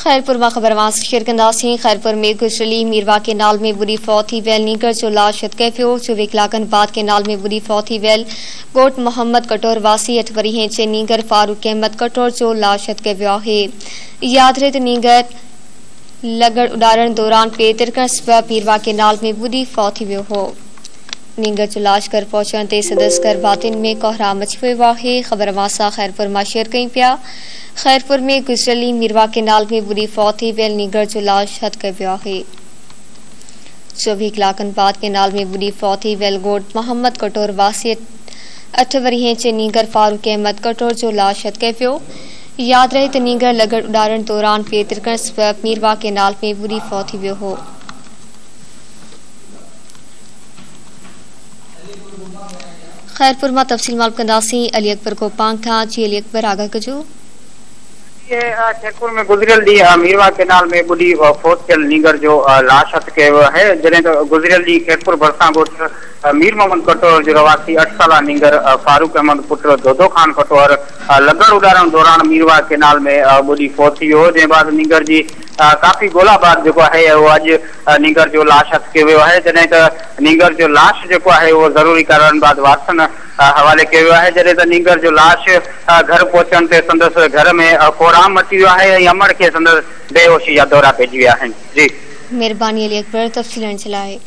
खैरपुर में खबरवास शेयर कंदासीं। खैरपुर में गुजरली मीरवा के नाल में बुरी फौत थी वेल नीगर जो लाश कैफियो 24 कलाकनि बाद के नाल में बुरी फौत थी वेल गोट मोहम्मद कटोर वासी 8 वरी हैं नीगर फारूक अहमद कटोर जो लाश कैफियो है। याद रहे तो नीगर लगड़ उड़ारण दौरान पे तिरकण सबब मीरवा के नाल में बुरी फौत थी वियो हो। नीगर जो लाश कर पहुंचण ते सदस्कर बातिन में कोहराम मची वियो है। खबरवासा खैरपुर में शेयर कई पिया। खैरपुर में गुजरली मीरवा के नाल में बुरी फौत थी वेल नीगर जो लाश हद कर वियो है। 24 कलाकनि बाद के नाल में बुरी फौत थी वेल गोट मोहम्मद कटोर वासी 8 वरी हैं नीगर फारूक अहमद कटोर जो लाश हद कर वियो। याद रहे तो नीगर लगड़ उड़ारण दौरान पे तिरकण सबब मीरवा के नाल में बुरी फौत थी वियो हो। खैरपुर में तफसील मालूम कंदासीं। अली अकबर को पांग था। जी अली अकबर आगा कजो। खैरपुर में गुजरियल डी मीरवा केनाल में बुढ़ी फौत थियल नीगर जो लाश हथ कयो है। जॾहिं त गुजरियल डी खैरपुर भरिसां ॻोठ मीर मोहम्मद कटोर जो रवासी 8 साला नीगर फारूक अहमद पुत्र दोदो खान कटोर लगड़ उड़ारण दौरान मीरवा केनाल में बुढ़ी फौत थी वियो। जंहिं बाद नीगर जी काफ़ी ॻोल्हा बाद जेको आहे उहो अॼु नीगर जो लाश हथ कयो वियो आहे। जॾहिं त नीगर जो लाश जेको आहे उहो ज़रूरी कारण बाद वारसनि हवाले कयो वियो आहे। जॾहिं त नीगर जो लाश घर पहुचण ते संदसि घर में कोहराम मची वियो आहे ऐं अमड़ खे संदसि बेहोशी जा दौरा पइजी विया आहिनि। जी मेहरबानी अली अकबर तफसील जे लाइ।